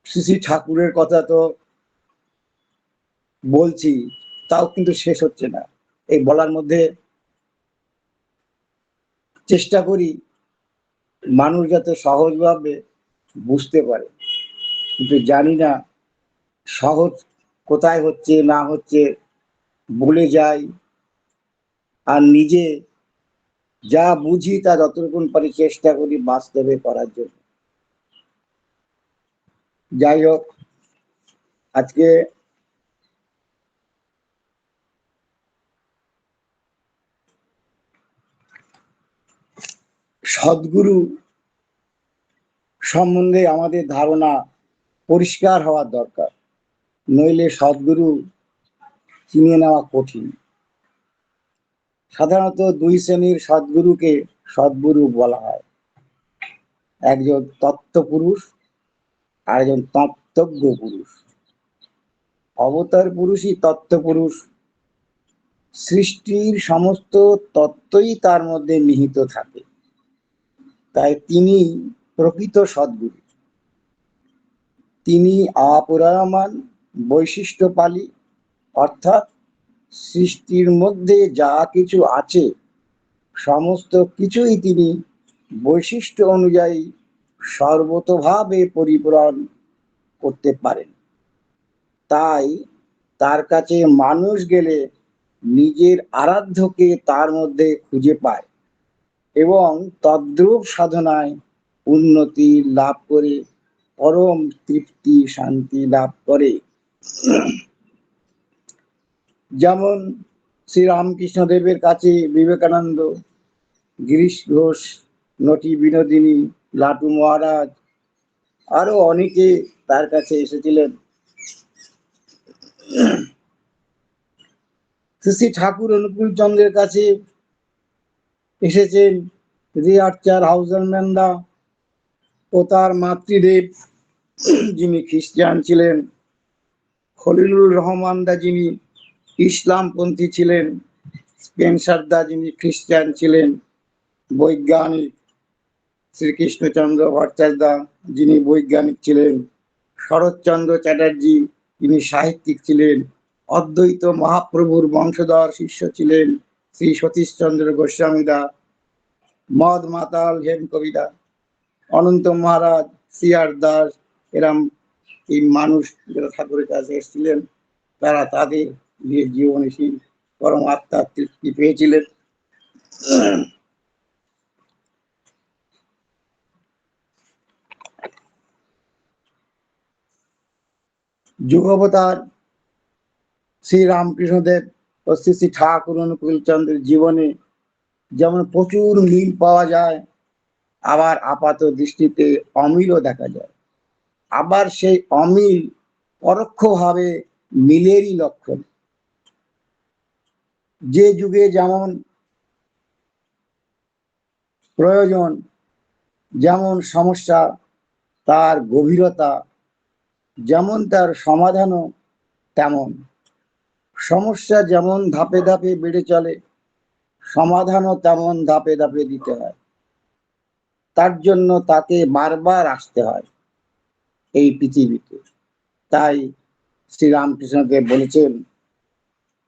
শ্রী শ্রী ঠাকুরের কথা তো বলছি, তাও কিন্তু শেষ হচ্ছে না। এই বলার মধ্যে চেষ্টা করি মানুষ যাতে সহজভাবে বুঝতে পারে, কিন্তু জানি না সহজ কোথায় হচ্ছে না হচ্ছে, ভুলে যাই। আর নিজে যা বুঝি তা যতটুকুন পারি চেষ্টা করি বাস্তবে করার জন্য। যাই হোক, আজকে সদ্গুরু সম্বন্ধে আমাদের ধারণা পরিষ্কার হওয়ার দরকার, নইলে সদ্গুরু চিনে নেওয়া কঠিন। সাধারণত দুই শ্রেণীর সদ্গুরুকে সদ্গুরু বলা হয়, একজন তত্ত্বপুরুষ আর একজন তত্ত্বজ্ঞ পুরুষ। অবতার পুরুষই তত্ত্বপুরুষ, সৃষ্টির সমস্ত তত্ত্বই তার মধ্যে নিহিত থাকে, তাই তিনি প্রকৃত সদ্গুরু। তিনি অপূরণীয় বৈশিষ্ট্যপালী, অর্থাৎ সৃষ্টির মধ্যে যা কিছু আছে সমস্ত কিছুই তিনি বৈশিষ্ট্য অনুযায়ী সর্বতোভাবে পরিপূরণ করতে পারেন। তাই তার কাছে মানুষ গেলে নিজের আরাধ্যকে তার মধ্যে খুঁজে পায় এবং তদ্রূপ সাধনায় উন্নতি লাভ করে পরম তৃপ্তি শান্তি লাভ করে। যেমন শ্রীরামকৃষ্ণদেবের কাছে বিবেকানন্দ, গিরিশ ঘোষ, নটি বিনোদিনী, লাটু মহারাজ আরো অনেকে তার কাছে এসেছিলেন। শ্রী ঠাকুর অনুকূল চন্দ্রের কাছে এসেছেন রিয়ার্চার হাউজারম্যানরা ও তার মাতৃদেব, যিনি খ্রিস্টান ছিলেন, খলিলুর রহমান দা, যিনি ইসলামপন্থী ছিলেন, স্পেন্সার দা, যিনি খ্রিস্টান ছিলেন, বৈজ্ঞানিক শ্রীকৃষ্ণচন্দ্র ভট্টাচার্য দা, যিনি বৈজ্ঞানিক ছিলেন, শরৎচন্দ্র চ্যাটার্জি, তিনি সাহিত্যিক ছিলেন, অদ্বৈত মহাপ্রভুর বংশধর শিষ্য ছিলেন শ্রী সতীশচন্দ্র গোস্বামী দা, মদ মাতাল হেম কবিতা, অনন্ত মহারাজ, সি আর দাস, এরম এই মানুষ যারা ঠাকুরের কাছে এসেছিলেন, তারা তাদের জীবনীশীল পরম আত্মার তৃপ্তি পেয়েছিলেন। যুগবতার শ্রী রামকৃষ্ণদেব ও শ্রী শ্রী ঠাকুর অনুকূল চন্দ্রের জীবনে যেমন প্রচুর মিল পাওয়া যায়, আবার আপাত দৃষ্টিতে অমিলও দেখা যায়। আবার সেই অমিল পরোক্ষভাবে মিলেরই লক্ষণ। যে যুগে যেমন প্রয়োজন, যেমন সমস্যা, তার গভীরতা যেমন, তার সমাধানও তেমন। সমস্যা যেমন ধাপে ধাপে বেড়ে চলে, সমাধানও তেমন ধাপে ধাপে দিতে হয়। তার জন্য তাকে বারবার আসতে হয় এই পৃথিবীতে। তাই শ্রীরামকৃষ্ণদেব বলেছেন,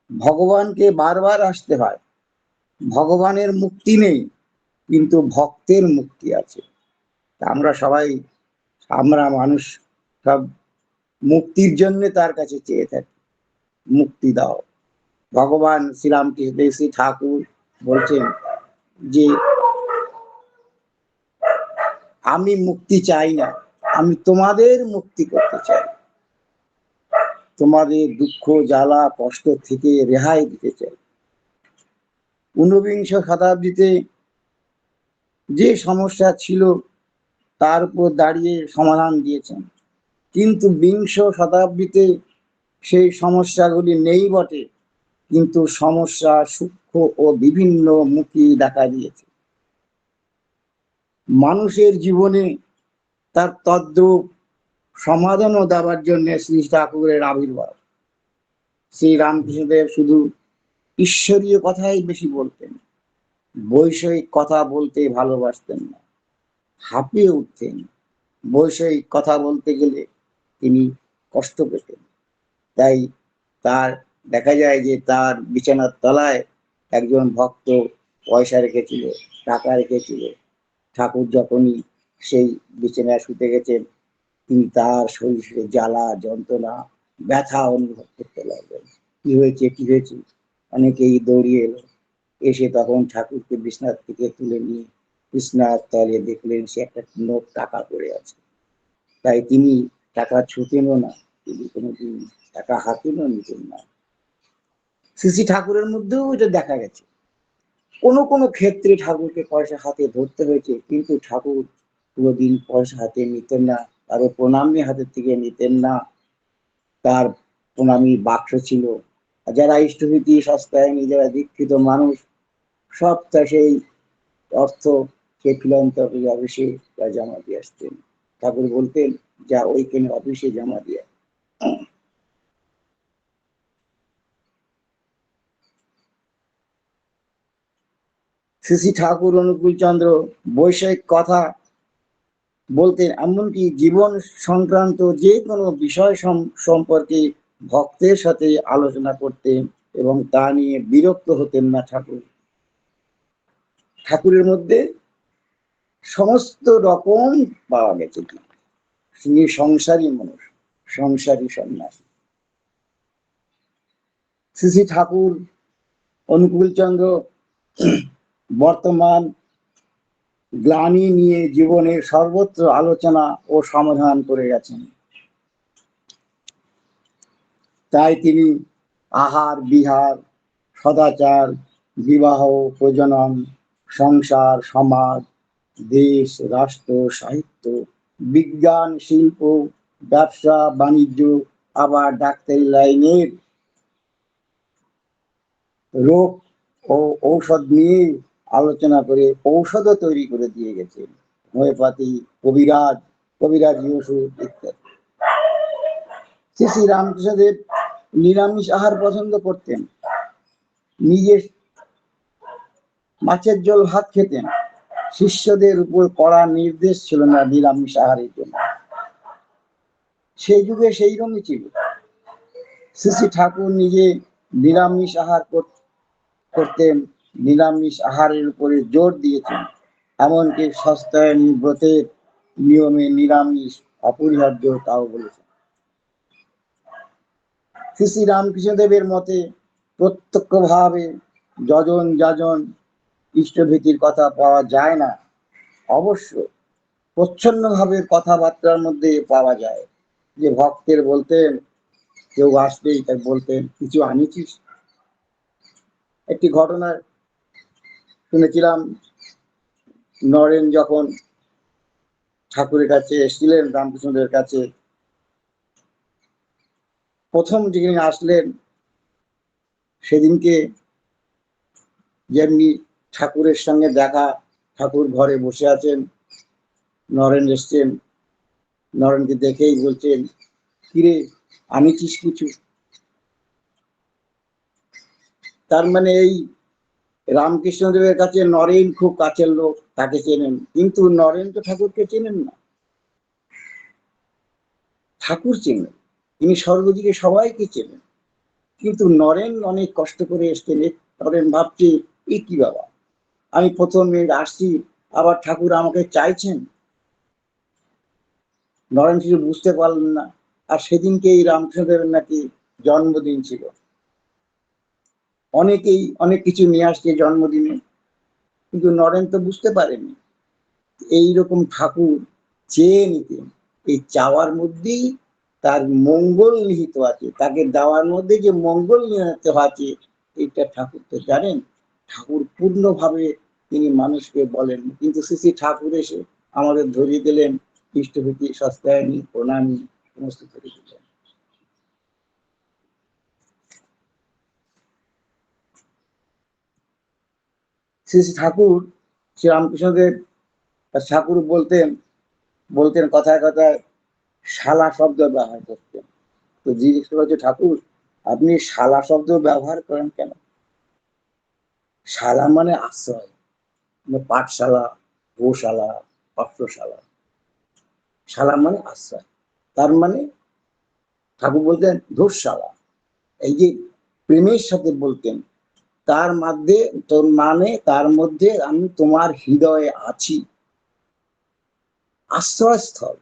ভগবানকে বারবার আসতে হয়। ভগবানের মুক্তি নেই, কিন্তু ভক্তের মুক্তি আছে। আমরা সবাই, আমরা মানুষ সব মুক্তির জন্য তার কাছে চেয়ে থাকি, মুক্তি দাও। ভগবান শ্রীরামকৃষ্ণ শ্রী ঠাকুর বলছেন যে আমি মুক্তি চাই না, আমি তোমাদের মুক্তি করতে চাই, তোমাদের দুঃখ জ্বালা কষ্ট থেকে রেহাই দিতে চাই। ঊনবিংশ শতাব্দীতে যে সমস্যা ছিল তার উপর দাঁড়িয়ে সমাধান দিয়েছেন, কিন্তু বিংশ শতাব্দীতে সেই সমস্যাগুলি নেই বটে, কিন্তু সমস্যা সূক্ষ্ম ও বিভিন্ন মুখী দেখা দিয়েছে। মানুষের জীবনে তার তদ্রূপ সমাধানও দেওয়ার জন্য শ্রী ঠাকুরের আবির্ভাব। শ্রী রামকৃষ্ণদেব শুধু ঈশ্বরীয় কথাই বেশি বলতেন, বৈষয়িক কথা বলতে ভালোবাসতেন না, হাঁপিয়ে উঠতেন। বৈষয়িক কথা বলতে গেলে তিনি কষ্ট পেতেন। তাই তার দেখা যায় যে তার বিছানার তলায় একজন ভক্ত পয়সা রেখেছিল, টাকা রেখেছিল। ঠাকুর যখনই সেই বিছানায় শুতে গেছেন, তিনি তার শরীরে জ্বালা যন্ত্রণা ব্যথা অনুভব করতে লাগলেন। কি হয়েছে কি হয়েছে? অনেকেই দৌড়িয়ে এলো, এসে তখন ঠাকুরকে বিছানার থেকে তুলে নিয়ে বিছানার তলে দেখলেন সে একটা নোট টাকা পড়ে আছে। তাই তিনি টাকা ছুতেনও না, তিনি কোনোদিন টাকা হাতেও নিতেন না। শ্রী ঠাকুরের মধ্যেও এটা দেখা গেছে। কোনো কোনো ক্ষেত্রে ঠাকুরকে পয়সা হাতে ধরতে হয়েছে, কিন্তু ঠাকুর কোনোদিন পয়সা হাতে নিতেন না, কারো প্রণামী হাতের থেকে নিতেন না। তার প্রণামী বাক্স ছিল। যারা ইষ্টভীতি সস্তায় যারা দীক্ষিত মানুষ, সব তা সেই অর্থ সে ফিলন্থ্রপি অফিসে জমা দিয়ে আসতেন। ঠাকুর বলতেন, যা ওইখানে অফিসে জমা দিয়ে। শ্রী ঠাকুর অনুকূল চন্দ্র বৈষয়িক কথা বলতেন, এমনকি জীবন সংক্রান্ত যে কোনো বিষয় সম্পর্কে ভক্তের সাথে আলোচনা করতেন এবং তা নিয়ে বিরক্ত হতেন না ঠাকুর। ঠাকুরের মধ্যে সমস্ত রকম পাওয়া গেছে। তিনি সংসারী মানুষ, সংসারী সন্ন্যাসী। শ্রী ঠাকুর অনুকূল চন্দ্র বর্তমান গ্লানি নিয়ে জীবনের সর্বত্র আলোচনা ও সমাধান করে গেছেন। তাই তিনি আহার বিহার, সদাচার, বিবাহ, প্রজনন, সংসার, সমাজ, দেশ, রাষ্ট্র, সাহিত্য, বিজ্ঞান, শিল্প, ব্যবসা বাণিজ্য, আবার ডাক্তারি লাইনের রোগ ও ঔষধ নিয়ে আলোচনা করে ঔষধও তৈরি করে দিয়ে গেছেন। হোমিওপ্যাথি, কবিরাজি ওষুধ ইত্যাদি। শ্রী রামকৃষ্ণদেব নিরামিষ আহার পছন্দ করতেন, নিজে মাছের ঝোল ভাত খেতেন। শিষ্যদের উপর কড়া নির্দেশ ছিল না নিরামিষ আহারের জন্য। সেই যুগে সেই রকমই ছিল। শ্রী ঠাকুর নিজে নিরামিষ আহার করতেন, নিরামিষ আহারের উপরে জোর দিয়েছেন। এমনকি সস্তায়নী ব্রতের নিয়মে নিরামিষ অপরিহার্য তাও বলেছেন। শ্রী রামকৃষ্ণদেবের মতে প্রত্যক্ষভাবে যজন যাজন ইষ্টভীতির কথা পাওয়া যায় না, অবশ্য প্রচ্ছন্নভাবে কথাবার্তার মধ্যে পাওয়া যায়। যে ভক্তের বলতেন, কেউ আসলেই তাই বলতেন, কিছু আনিছিস? একটি ঘটনা শুনেছিলাম, নরেন যখন ঠাকুরের কাছে এসেছিলেন, রামকৃষ্ণদেবের কাছে প্রথম যেদিন আসলেন, সেদিনকে যেমনি ঠাকুরের সঙ্গে দেখা, ঠাকুর ঘরে বসে আছেন, নরেন এসছেন, নরেনকে দেখেই বলছেন, কিরে আনিছিস কিছু? তার মানে এই রামকৃষ্ণদেবের কাছে নরেন খুব কাছের লোক, তাকে চেনেন, কিন্তু নরেন তো ঠাকুরকে চেনেন না। ঠাকুর চেনেন, তিনি সর্বদিকে সবাইকে চেনেন, কিন্তু নরেন অনেক কষ্ট করে এসছেন। নরেন ভাবছে, এ কি বাবা, আমি প্রথম আসছি, আবার ঠাকুর আমাকে চাইছেন। নরেন কিছু বুঝতে পারলেন না। আর সেদিনকে এই রামকৃষ্ণদেবের নাকি জন্মদিন ছিল। অনেকেই অনেক কিছু নিয়ে আসছে জন্মদিনে, কিন্তু নরেন তো বুঝতে পারেনি। এইরকম ঠাকুর চেয়ে নিতেন, এই চাওয়ার মধ্যেই তার মঙ্গল নিহিত আছে, তাকে দেওয়ার মধ্যে যে মঙ্গল নিহিত আছে, এটা ঠাকুর তো জানেন। ঠাকুর পূর্ণভাবে তিনি মানুষকে বলেন, কিন্তু শ্রী ঠাকুর এসে আমাদের ধরিয়ে দিলেন ইষ্টভীতি, সস্তায়নী, প্রণামী সমস্ত ধরিয়ে দিলেন। শ্রী ঠাকুর, শ্রীরামকৃষ্ণদেব ঠাকুর বলতেন কথায় কথায় শালা শব্দ ব্যবহার করতেন। তো জিজ্ঞেস করেছে, ঠাকুর আপনি শালা শব্দ ব্যবহার করেন কেন? শালা মানে আশ্রয়, পাঠশালা, গোশালা, পাঠ্যশালা। শালা মানে আশ্রয়, তার মানে ঠাকুর বলতেন ধূরশালা, এই যে প্রেমের সাথে বলতেন, তার মধ্যে তোর মানে তার মধ্যে আমি তোমার হৃদয়ে আছি, আশ্রয়স্থল।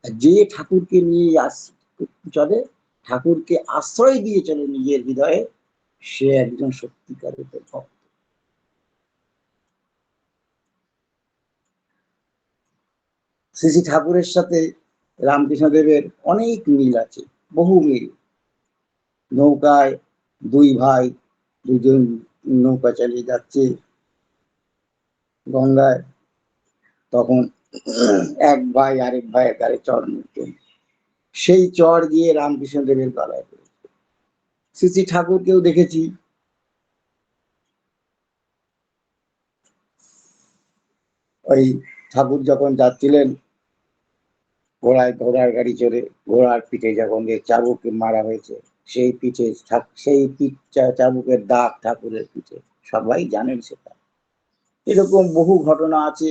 যে ঠাকুরকে নিয়ে চলে, ঠাকুরকে আশ্রয় দিয়ে চলে নিজের হৃদয়ে, সে একজন সত্যিকারের ভক্ত। শ্রী শ্রী ঠাকুরের সাথে রামকৃষ্ণদেবের অনেক মিল আছে, বহু মিল। নৌকায় দুই ভাই, দুজন নৌকা চালিয়ে যাচ্ছে গঙ্গায়, তখন এক ভাই আরেক ভাইয়ের গায়ে চর নিতেন, সেই চর গিয়ে রামকৃষ্ণদেবের গলায় পড়েছে। শ্রী শ্রী ঠাকুরকেও দেখেছি, ওই ঠাকুর যখন যাচ্ছিলেন ঘোড়ার গাড়ি চড়ে, ঘোড়ার পিঠে যখন চাবুক মারা হয়েছে, সেই পিঠে সেই চাবুকের দাগ ঠাকুরের পিঠে, সবাই জানেন সেটা। এরকম বহু ঘটনা আছে।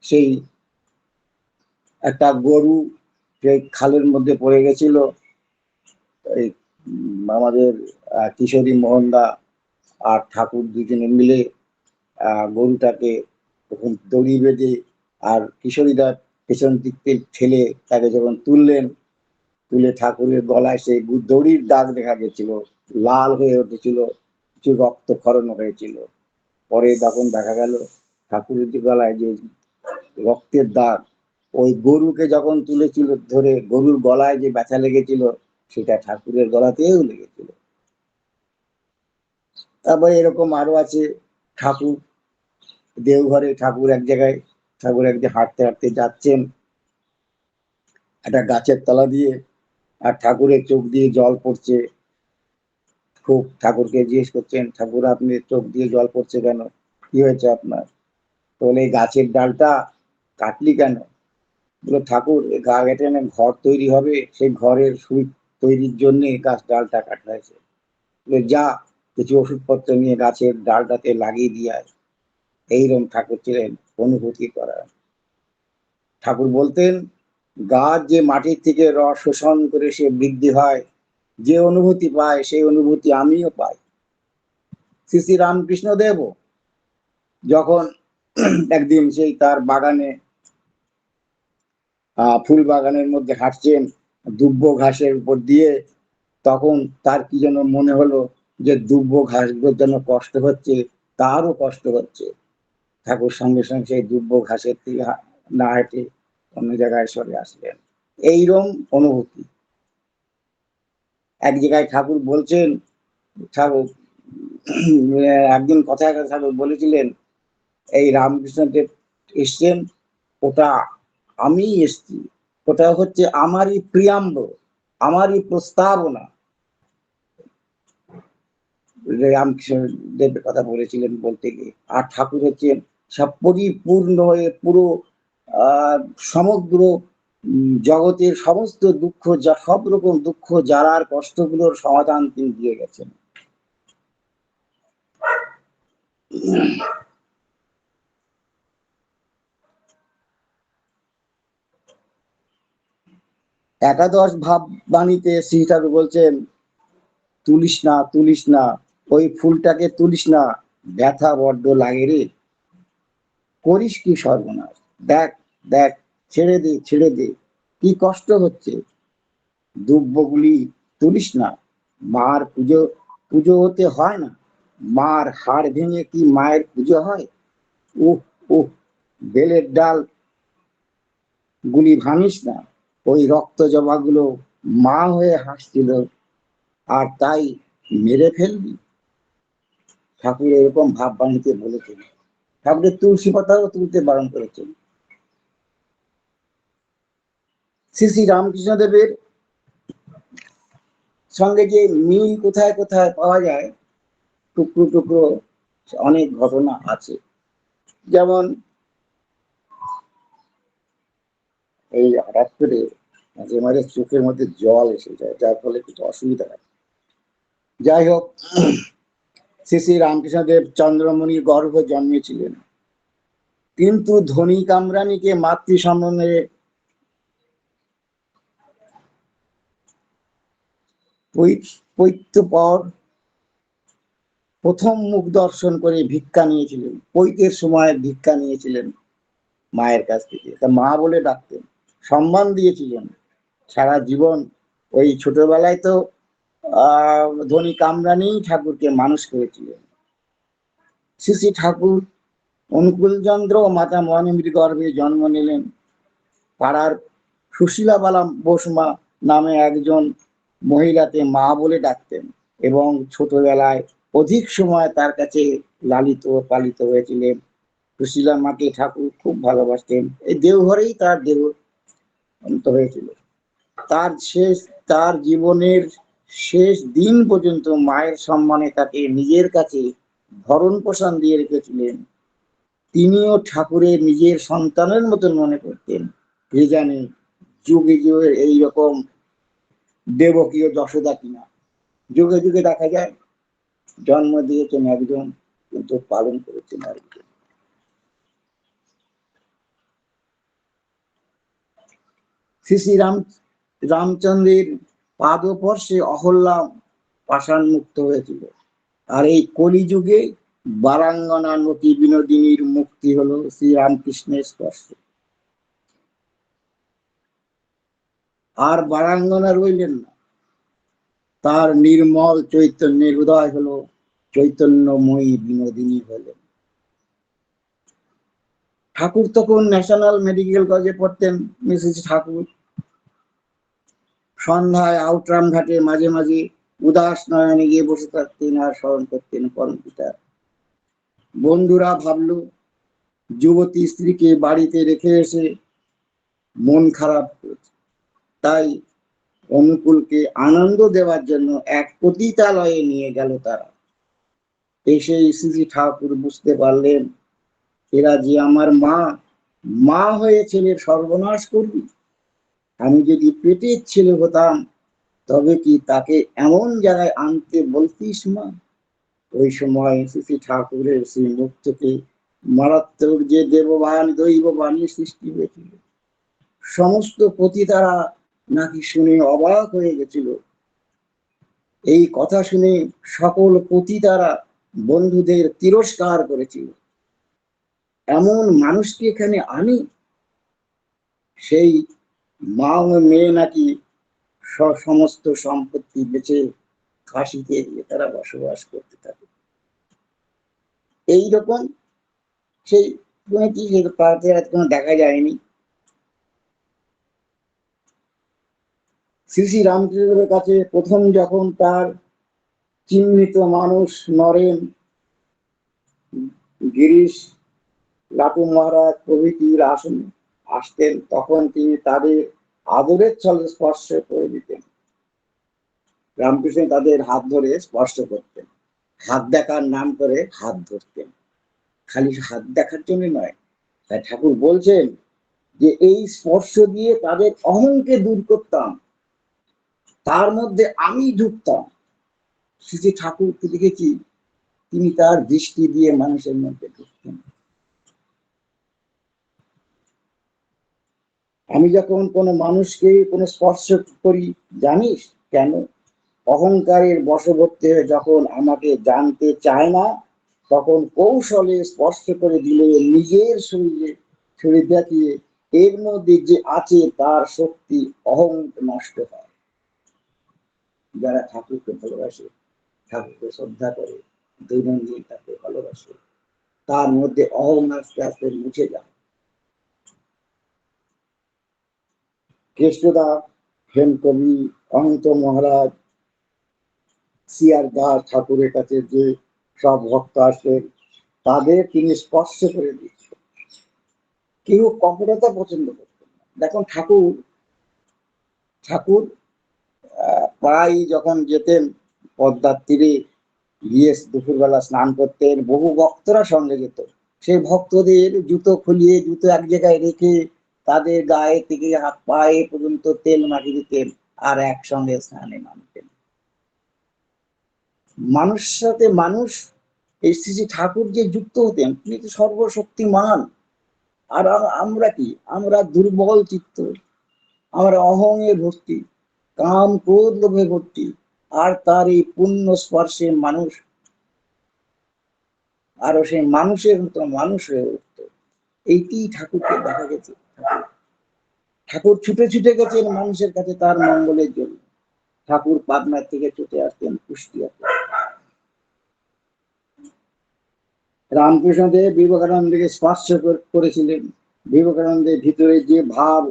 সেই একটা গরু সেই খালের মধ্যে পড়ে গেছিল, এই আমাদের কিশোরী মোহনদা আর ঠাকুর দুজনে মিলে গরুটাকে তখন দড়ি বেঁধে, আর কিশোরীদা পেছন দিক থেকে ঠেলে তাকে যখন তুললেন, তুলে ঠাকুরের গলায় সেই দড়ির দাগ দেখা গেছিল, লাল হয়ে উঠেছিল, কিছু রক্তক্ষরণ হয়েছিল। পরে তখন দেখা গেল ঠাকুরের যে গলায় যে রক্তের দাগ, ওই গরুকে যখন তুলেছিল ধরে, গরুর গলায় যে ব্যথা লেগেছিল সেটা ঠাকুরের গলাতেও লেগেছিল। তারপরে এরকম আরো আছে। ঠাকুর দেওঘরে, ঠাকুর এক জায়গায় হাঁটতে হাঁটতে যাচ্ছেন একটা গাছের তলা দিয়ে, আর ঠাকুরের চোখ দিয়ে জল পড়ছে। খুব ঠাকুরকে জিজ্ঞেস করছেন, ঠাকুর আপনি চোখ দিয়ে জল পড়ছে কেন, কি হয়েছে আপনার? বলে গাছের ডালটা কাটলি কেন? বলে ঠাকুর গা কেটে ঘর তৈরি হবে, সেই ঘরের সুই তৈরির জন্য গাছ ডালটা কাটা হয়েছে। যা কিছু ওষুধপত্র নিয়ে গাছের ডালটাতে লাগিয়ে দিয়ে আয়। এইরকম ঠাকুর ছিলেন অনুভূতি করা। ঠাকুর বলতেন, গাছ যে মাটির থেকে রস শোষণ করে সে বৃদ্ধি হয়, যে অনুভূতি পায় সেই অনুভূতি আমিও পাই। শ্রী শ্রী রামকৃষ্ণ দেব যখন একদিন সেই তার বাগানে, ফুল বাগানের মধ্যে হাঁটছেন দুব্ব ঘাসের উপর দিয়ে, তখন তার কি যেন মনে হলো যে দুব্ব ঘাসগুলোর জন্য কষ্ট হচ্ছে, তারও কষ্ট হচ্ছে। ঠাকুর সঙ্গে সঙ্গে সেই দুব্ব ঘাসের থেকে না হেঁটে অন্য জায়গায় সরে আসলেন। এইরকম অনুভূতি। এক জায়গায় ঠাকুর বলছেন, ঠাকুর একদিন কথায় ঠাকুর বলেছিলেন, এই রামকৃষ্ণদেব এসছেন, ওটা আমি এসছি, ওটা হচ্ছে আমারই প্রিয়াম্ব, আমারই প্রস্তাবনা। রামকৃষ্ণদেবের কথা বলেছিলেন বলতে গিয়ে। আর ঠাকুর হচ্ছেন সব পরিপূর্ণ হয়ে পুরো সমগ্র জগতের সমস্ত দুঃখ, যা সব রকম দুঃখ জ্বালার কষ্টগুলোর সমাধান তিনি দিয়ে গেছেন। একাদশ ভাব বাণীতে শ্রী ঠাকুর বলছেন, তুলিস না তুলিস না, ওই ফুলটাকে তুলিস না, ব্যথা বড্ড লাগে রে, করিস কি সর্বনাশ, দেখ দেখ, ছেড়ে দে ছেড়ে দে, কি কষ্ট হচ্ছে, দুব্বগুলি তুলিস না, মার পুজো পুজো হতে হয় না, মার হাড় ভেঙে কি মায়ের পুজো হয়? উহ উহ, বেলের ডাল গুলি ভাঙিস না, ওই রক্ত জবাগুলো মা হয়ে হাসছিল, আর তাই মেরে ফেলবি? ঠাকুর এরকম ভাব বাণীতে বলেছেন। ঠাকুরের তুলসী পাতাও তুলতে বারণ করেছেন। শ্রী শ্রী রামকৃষ্ণ দেবের সঙ্গে যে মিল কোথায় কোথায় পাওয়া যায়, টুকরো টুকরো অনেক ঘটনা আছে। যেমন এই হঠাৎ করে মাঝে মাঝে চোখের মধ্যে জল এসে যায়, যার ফলে কিছু অসুবিধা হয়। যাই হোক, শ্রী শ্রী রামকৃষ্ণদেব চন্দ্রমণির গর্ভে জন্মেছিলেন, কিন্তু ধনী কামরানীকে মাতৃ সম্বন্ধে পৈত্য পর প্রথম মুখ দর্শন করে ভিক্ষা নিয়েছিলেন, পৈতের সময় ভিক্ষা নিয়েছিলেন মায়ের কাছ থেকে, তা মা বলে ডাকতেন, সম্মান দিয়েছিলেন সারা জীবন। ওই ছোটবেলায় তো ধনী কামরানি ঠাকুরকে মানুষ করেছিলেন। শ্রী শ্রী ঠাকুর অনুকূলচন্দ্র ও মাতা মহানবীর গর্ভে জন্ম নিলেন। পাড়ার সুশীলাবালা বসমা নামে একজন মহিলাকে মা বলে ডাকতেন এবং ছোটবেলায় অধিক সময় তার কাছে লালিত পালিত হয়েছিলেন। সুশীলা মাকে ঠাকুর খুব ভালোবাসতেন। এই দেওঘরেই তার দেহ অন্ত হয়েছিল। তার জীবনের শেষ দিন পর্যন্ত মায়ের সম্মানে তাকে নিজের কাছে ভরণ পোষণ দিয়ে রেখেছিলেন। তিনিও ঠাকুরের নিজের সন্তানের মতন মনে করতেন। কে জানে যুগে যুগে এইরকম দেবকী ও যশোদা কিনা। যুগে যুগে দেখা যায় জন্ম দিয়েছেন একজন, কিন্তু পালন করেছেন আরেকজন। শ্রী শ্রী রামচন্দ্রের পাদপর্শে অহল্যা পাষাণ মুক্ত হয়েছিল। আর এই কলিযুগে বারাঙ্গনা নতি বিনোদিনীর মুক্তি হলো শ্রী রামকৃষ্ণের স্পর্শে। আর বারাঙ্গনা রইলেন না, তার নির্মল চৈতন্যের উদয় হলো, চৈতন্যময়ী বিনোদিনী হলেন। ঠাকুর তখন ন্যাশনাল মেডিকেল কলেজে পড়তেন। মিসেস ঠাকুর সন্ধ্যায় আউটরাম ঘাটে মাঝে মাঝে উদাস নয়নে গিয়ে বসে থাকতেন আর স্মরণ করতেন পরমপিতা। বন্ধুরা ভাবল যুবতী স্ত্রীকে বাড়িতে রেখে এসে মন খারাপ করেছে, তাই অনুকূলকে আনন্দ দেওয়ার জন্য এক পতিতালয়ে নিয়ে গেল তারা। এসে শ্রী ঠাকুর বুঝতে পারলেন এরা যে আমার মা হয়ে ছেলের সর্বনাশ করবি। আমি যদি পেটের ছেলে হতাম তবে কি তাকে এমন জায়গায় আনতে বলতিস মা? ওই সময় শ্রী ঠাকুরের সেই মুখ থেকে মারাত্মক যে দেববান দৈববাণী সৃষ্টি হয়েছিল, সমস্ত পতিতারা নাকি শুনে অবাক হয়ে গেছিল। এই কথা শুনে সকল পতিতারা বন্ধুদের তিরস্কার করেছিল। এমন মানুষকে এখানে আনি? সেই মা ও মেয়ে নাকি সমস্ত সম্পত্তি বেচে কাশিতে গিয়ে তারা বসবাস করতে থাকে। এইরকম সেই কোনো দেখা যায়নি। শ্রী শ্রী রামকৃষ্ণের কাছে প্রথম যখন তার চিহ্নিত মানুষ নরেন, গিরিশ, লাটু মহারাজ প্রভৃতির আসতেন, তখন তিনি তাদের আদরের ছলে স্পর্শ করে দিতেন। রামকৃষ্ণ তাদের হাত ধরে স্পর্শ করতেন, হাত দেখার নাম করে হাত ধরতেন, খালি হাত দেখার জন্য নয়। তাই ঠাকুর বলছেন যে এই স্পর্শ দিয়ে তাদের অহংকে দূর করতাম, তার মধ্যে আমি ঢুকতাম। শ্রী ঠাকুরকে দেখেছি তিনি তার দৃষ্টি দিয়ে মানুষের মধ্যে ঢুকতেন। আমি যখন কোনো মানুষকে কোনো স্পর্শ করি জানিস কেন? অহংকারের বশবর্তী হয়ে যখন আমাকে জানতে চায় না, তখন কৌশলে স্পর্শ করে দিলে নিজের শরীর দেখিয়ে এর মধ্যে যে আছে তার শক্তি অহং নষ্ট হয়। যারা ঠাকুরকে ভালোবাসে, ঠাকুরকে শ্রদ্ধা করে, দৈনন্দিন তাকে ভালোবাসে, তার মধ্যে অহং আস্তে আস্তে মুছে যায়। কৃষ্ণদা, হেমকবি, অনন্ত মহারাজ, সিআর দাস ঠাকুরের কাছে যে সব ভক্ত আসেন তাদের তিনি স্পর্শ করে দিচ্ছেন। কেউ কপটতা পছন্দ করতেন না। দেখুন ঠাকুর প্রায় যখন যেতেন পদ্মার তীরে গিয়ে দুপুরবেলা স্নান করতেন, বহু ভক্তরা সঙ্গে যেত। সেই ভক্তদের জুতো খুলিয়ে জুতো এক জায়গায় রেখে তাদের গায়ে থেকে হাত পায়ে পর্যন্ত তেল মাখিয়ে দিতেন আর একসঙ্গে স্নানে নামতেন। মানুষের সাথে মানুষ এই শ্রী ঠাকুর যে যুক্ত হতেন, তিনি তো সর্বশক্তিমান। আর আমরা কি? আমরা দুর্বল চিত্ত, আমরা অহংয়ে ভর্তি, কাম ক্রোধ লোভে ভর্তি। আর তার এই পুণ্য স্পর্শে মানুষ আরো সেই মানুষের মতো মানুষ হয়ে উঠত। এইটি ঠাকুরকে দেখা গেছে। ঠাকুর ছুটে ছুটে গেছেন মানুষের কাছে তার মঙ্গলের জন্য। ঠাকুর পাবনার থেকে ছুটে আসতেন কুষ্টিয়াতে। রামকৃষ্ণদেব বিবেকানন্দকে স্পর্শ করেছিলেন। বিবেকানন্দের ভিতরে যে ভাব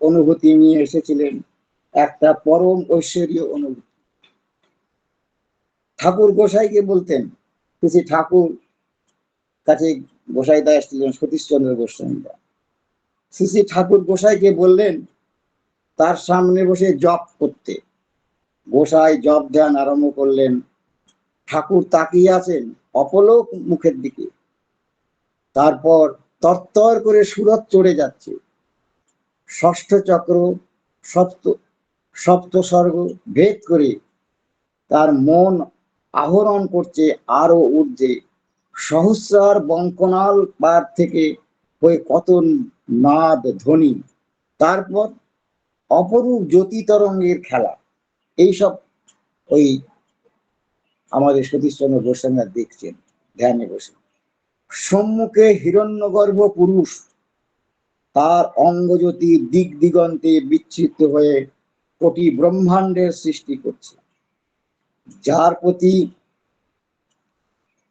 অনুভূতি নিয়ে এসেছিলেন, একটা পরম ঐশ্বরীয় অনুভূতি। ঠাকুর গোসাইকে বলতেন, শ্রী ঠাকুর কাছে গোসাইদা এসেছিলেন সতীশচন্দ্র গোস্বামীদা। শ্রী ঠাকুর গোসাইকে বললেন তার সামনে বসে জপ করতে। গোসাই জপ ধ্যান আরম্ভ করলেন। ঠাকুর তাকিয়ে আছেন অপলক মুখের দিকে। তারপর তরতর করে সুরত চড়ে যাচ্ছে। ষষ্ঠ চক্র, সপ্ত স্বর্গ ভেদ করে তার মন আহরণ করছে আরো ঊর্ধ্বে। সহস্রার বঙ্কনাল পার থেকে হয়ে কত নাদ ধ্বনি, তারপর অপরূপ জ্যোতি তরঙ্গের খেলা। এইসব ওই আমাদের সতীশচন্দ্র গোস্বামী দেখছেন ধ্যানে বসে। সম্মুখে হিরণ্যগর্ভ পুরুষ, তার অঙ্গজ্যোতি দিক দিগন্তে বিচ্ছিন্ন হয়ে কোটি ব্রহ্মাণ্ডের সৃষ্টি করছে। যার প্রতি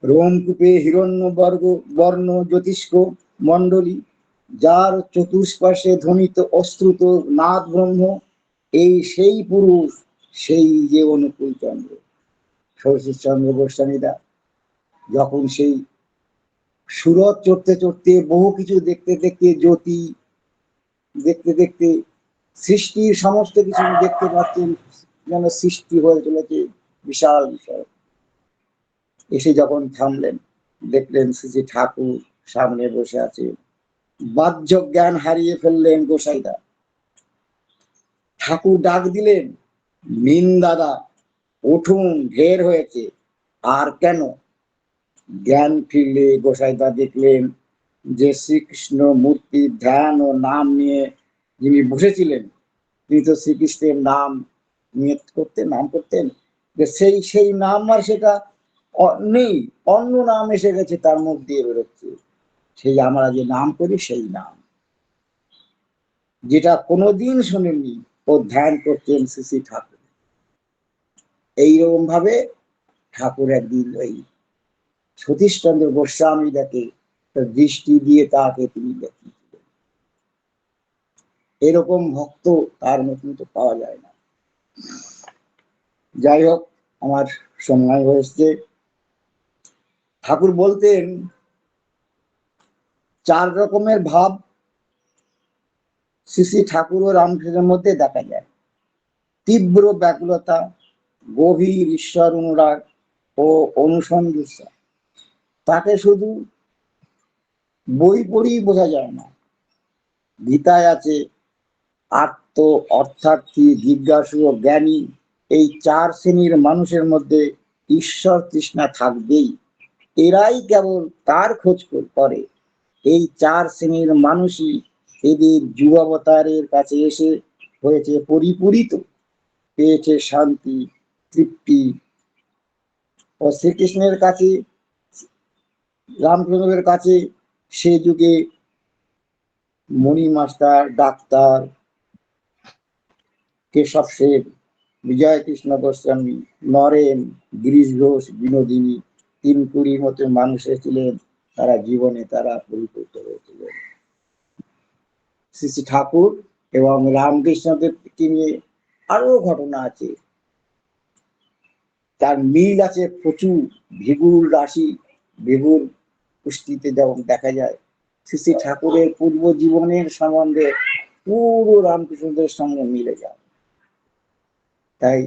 রোমকূপে বর্ণ জ্যোতিষ্ক মণ্ডলী, যার চতুষ্পার্শ্বে ধ্বনিত অশ্রুত নাদ ব্রহ্ম, এই সেই পুরুষ, সেই যে অনুকূল চন্দ্র। সতীশচন্দ্র গোস্বামীদা যখন সেই সুরত চড়তে চড়তে, বহু কিছু দেখতে দেখতে, জ্যোতি দেখতে দেখতে, সৃষ্টির সমস্ত কিছু দেখতে পাচ্ছেন, যেন সৃষ্টি হয়ে চলেছে বিশাল বিষয়। এসে যখন থামলেন, দেখলেন শ্রী ঠাকুর সামনে বসে আছে। বাহ্য জ্ঞান হারিয়ে ফেললেন গোসাইদা। ঠাকুর ডাক দিলেন, মিন দাদা উঠুন, ঢের হয়েছে। আর কেন? জ্ঞান ফিরলে গোসাইদা দেখলেন যে শ্রীকৃষ্ণ মূর্তির ধ্যান ও নাম নিয়ে যিনি বসেছিলেন, তিনি তো শ্রীকৃষ্ণের নাম নিয়ে নাম করতেন, যে সেই নাম আর সেটা নেই, অন্য নাম এসে গেছে তার মুখ দিয়ে বেরোচ্ছে। সেই আমরা যে নাম করি সেই নাম, যেটা কোনোদিন শোনেননি, ও ধ্যান করতেন শ্রী ঠাকুর। এইরকম ভাবে ঠাকুর একদিন ওই সতীশচন্দ্র গোস্বামী দেখে দৃষ্টি দিয়ে তাকে তিনি দেখিয়েছিলেন। এরকম ভক্ত তার মতন তো পাওয়া যায় না। যাই হোক, আমার সময় হয়েছে। ঠাকুর বলতেন, 4 রকমের ভাব শ্রী ঠাকুর ও রামকৃষ্ণের মধ্যে দেখা যায়। তীব্র ব্যাকুলতা, গভীর ঈশ্বর অনুরাগ ও অনুসন্ধিৎসা। তাকে শুধু বই পড়েই বোঝা যায় না। গীতায় আছে আত্ম, অর্থার্থী, জিজ্ঞাসু ও জ্ঞানী, এই 4 শ্রেণীর মানুষের মধ্যে ঈশ্বর তৃষ্ণা থাকবেই। এরাই কেবল তার খোঁজ করে। এই 4 শ্রেণীর মানুষই এদের যুগাবতারের কাছে এসে হয়েছে পরিপূরিত, পেয়েছে শান্তি, তৃপ্তি। ও শ্রীকৃষ্ণের কাছে, রামকৃষ্ণের কাছে সে যুগে মণি মাস্টার, ডাক্তার, কেশব সেন, বিজয় কৃষ্ণ গোস্বামী, নরেন, গিরিশ ঘোষ, বিনোদিনী, 3-20 মতো মানুষ এসেছিলেন। তারা জীবনে তারা পরিপূর্ত হয়েছিলেন। শ্রী শ্রী ঠাকুর এবং রামকৃষ্ণদেবকে নিয়ে আরো ঘটনা আছে, তার মিল আছে প্রচুর। ভিগুর রাশি, ভিগুর পুষ্টিতে যেমন দেখা যায়, শ্রী শ্রী ঠাকুরের পূর্ব জীবনের সম্বন্ধে পুরো রামকৃষ্ণদের সঙ্গে মিলে যায়। তাই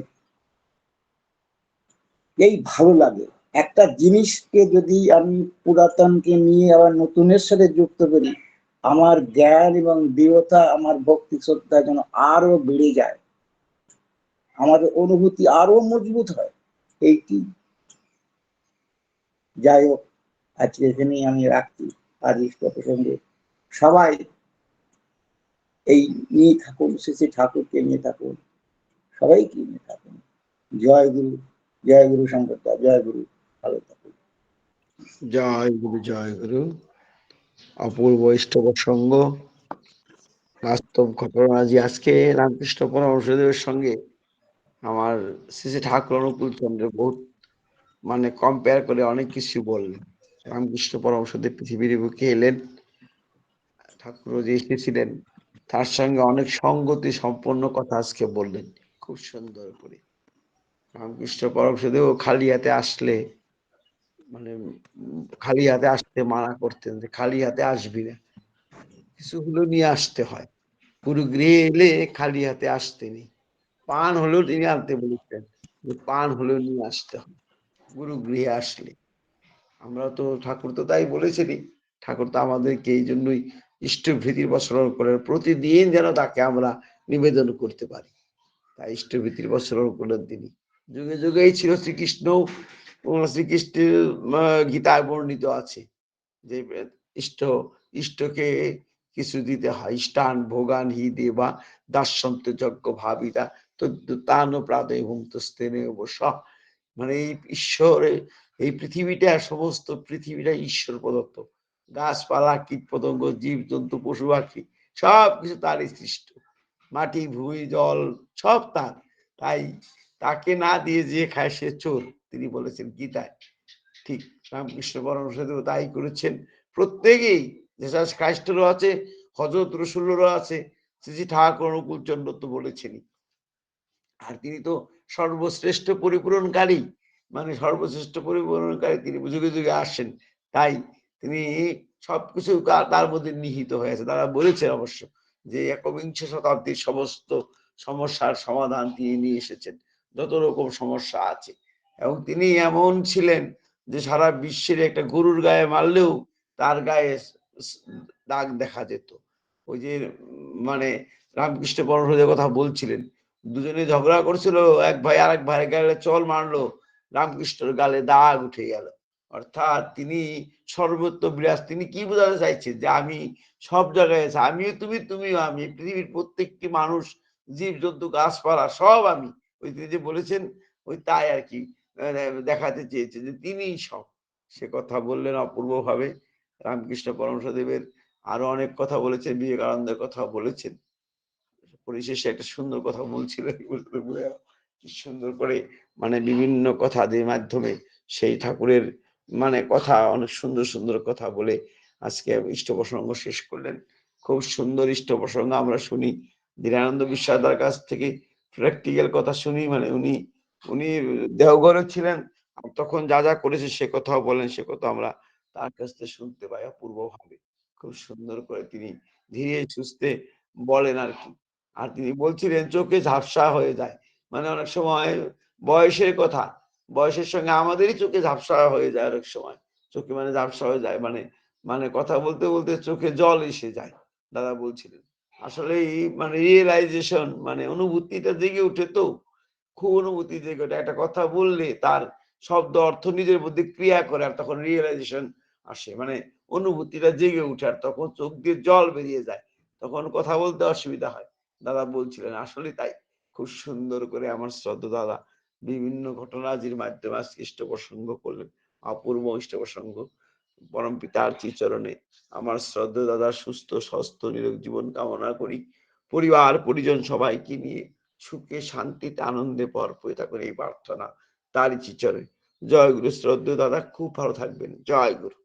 এই ভালো লাগে, একটা জিনিসকে যদি আমি পুরাতনকে নিয়ে আবার নতুনের সাথে যুক্ত করি, আমার জ্ঞান এবং দৃঢ়তা, আমার ভক্তি শ্রদ্ধা যেন আরো বেড়ে যায়, আমাদের অনুভূতি আরো মজবুত হয়। এইটি। যাই হোক, আজকে এখানেই আমি রাখছি। আজ প্রসঙ্গে সবাই এই নিয়ে থাকুন, শ্রী ঠাকুরকে নিয়ে থাকুন, সবাইকে নিয়ে থাকুন। জয় গুরু, জয় গুরু শঙ্কর দা, জয় গুরু, ভালো থাকুন। জয় গুরু, জয় গুরু। অপূর্ব ইষ্টব সঙ্গ, বাস্তব ঘটনা। যে আজকে রামকৃষ্ণ পরমহংসদেবের সঙ্গে আমার শ্রী শ্রী ঠাকুর অনুকূল চন্দ্র বহুত মানে কম্পেয়ার করে অনেক কিছু বললেন। রামকৃষ্ণ পরমহংসদেব পৃথিবীর বুকে এলেন, ঠাকুর যে এসেছিলেন তার সঙ্গে অনেক সঙ্গতি সম্পন্ন কথা আজকে বললেন খুব সুন্দর করে। রামকৃষ্ণ পরমহংসদেব খালি হাতে আসলে মানে খালি হাতে আসতে মানা করতেন, যে খালি হাতে আসবি না, কিছু হলেও নিয়ে আসতে হয়। গুরু গৃহে এলে খালি হাতে আসতে নেই, পান হলেও তিনি আনতে বলেছেন, যে পান হলেও নিয়ে আসতে হয় গুরু গৃহে আসলে। আমরা তো ঠাকুর তো তাই বলেছিলেন, ঠাকুর তো আমাদেরকে এই জন্যই ইষ্টভীতির বৎসরণ করেন, প্রতিদিন যেন তাকে আমরা নিবেদন করতে পারি। তাই ইষ্টভীতির বৎসরণ করেন তিনি। যুগে যুগেই ছিল শ্রীকৃষ্ণ, শ্রীকৃষ্ণের গীতায় বর্ণিত আছে যে ইষ্ট ইষ্টকে কিছু দিতে হয়। ইষ্টান ভোগান হি দেবা দাস্যন্ত যজ্ঞ ভাবিতা তান প্রাদে ভুক্তস্তেনে অবশ্য। মানে এই ঈশ্বরে, এই পৃথিবীটা, সমস্ত পৃথিবীটা ঈশ্বর প্রদত্ত। গাছপালা, কীট পতঙ্গ, জীব জন্তু, পশু পাখি সবকিছু তারই সৃষ্ট। মাটি, ভূমি, জল সব তার। তাই তাকে না দিয়ে যে খায় সে চোর, তিনি বলেছেন গীতায়। ঠিক রামকৃষ্ণ পরমহংসদেব তাই করেছেন। প্রত্যেকেই, জেসাস খ্রাইস্টেরও আছে, হযরত রসুলেরও আছে, শ্রী শ্রী ঠাকুর অনুকূল চন্দ্র তো বলেছেনই। আর তিনি তো সর্বশ্রেষ্ঠ পরিপূরণকারী, মানে সর্বশ্রেষ্ঠ পরিপূরণকারী, তিনি যুগে যুগে আসেন। তাই তিনি সবকিছু তার মধ্যে নিহিত হয়েছে। তারা বলেছেন অবশ্য যে একবিংশ শতাব্দীর সমস্ত সমস্যার সমাধান তিনি নিয়ে এসেছেন, যত রকম সমস্যা আছে। এবং তিনি এমন ছিলেন যে সারা বিশ্বের একটা গরুর গায়ে মারলেও তার গায়ে দাগ দেখা যেত। ওই যে মানে রামকৃষ্ণ পরমহংসের কথা বলছিলেন, দুজনে ঝগড়া করছিল, এক ভাই আরেক ভাইয়ের গালে চল মারলো, রামকৃষ্ণের গালে দাগ উঠে গেল। অর্থাৎ তিনি সর্বত্র বিরাজ। তিনি কি বোঝাতে চাইছেন, যে আমি সব জায়গায় আছি, আমিও তুমি, তুমিও আমি, পৃথিবীর প্রত্যেকটি মানুষ, জীব জন্তু, গাছপালা সব আমি। ওই তিনি যে বলেছেন ওই তাই আর কি দেখাতে চেয়েছে যে তিনি সব। সে কথা বললেন অপূর্ব ভাবে। রামকৃষ্ণ পরমহংসদেবের আরো অনেক কথা বলেছেন, বিবেকানন্দের কথা বলেছেন। পরিশেষে একটা সুন্দর কথা বলছিলেন, কি সুন্দর করে মানে বিভিন্ন কথাদের মাধ্যমে সেই ঠাকুরের মানে কথা, অনেক সুন্দর সুন্দর কথা বলে আজকে ইষ্ট প্রসঙ্গ শেষ করলেন। খুব সুন্দর ইষ্ট প্রসঙ্গ আমরা শুনি দীনানন্দ বিশ্বাসদার কাছ থেকে, প্র্যাকটিক্যাল কথা শুনি। মানে উনি উনি দেওঘরে ছিলেন, তখন যা যা করেছে সে কথাও বলেন, সে কথা আমরা তার কাছ থেকে শুনতে পাই অপূর্ব ভাবে। খুব সুন্দর করে তিনি ধীরে সুস্থে বলেন আর কি। আর তিনি বলছিলেন চোখে ঝাপসা হয়ে যায়, মানে অনেক সময় বয়সের কথা, বয়সের সঙ্গে আমাদেরই চোখে ঝাপসা হয়ে যায় অনেক সময়। চোখে মানে ঝাপসা হয়ে যায়, মানে মানে কথা বলতে বলতে চোখে জল এসে যায়। দাদা বলছিলেন আসলে এই মানে রিয়েলাইজেশন, মানে অনুভূতিটা জেগে উঠে তো, খুব অনুভূতি জেগে ওঠে। একটা কথা বললে তার শব্দ অর্থ নিজের মধ্যে ক্রিয়া করে, আর তখন রিয়েলাইজেশন আসে, মানে অনুভূতিটা জেগে উঠে, আর তখন চোখ দিয়ে জল বেরিয়ে যায়, তখন কথা বলতে অসুবিধা হয়। দাদা বলছিলেন আসলে তাই। খুব সুন্দর করে আমার শ্রদ্ধা দাদা বিভিন্ন ঘটনাজির মাধ্যমে আজকে ইষ্ট প্রসঙ্গ করলেন, অপূর্ব ইষ্ট প্রসঙ্গ। পরম পিতার চরণে আমার শ্রদ্ধা দাদা সুস্থ স্বাস্থ্য নিরোগ জীবন কামনা করি। পরিবার পরিজন সবাইকে নিয়ে সুখে শান্তিতে আনন্দে ভরপুর থাকুন, এই প্রার্থনা তারই চরণে। জয় গুরু। শ্রদ্ধা দাদা খুব ভালো থাকবেন। জয় গুরু।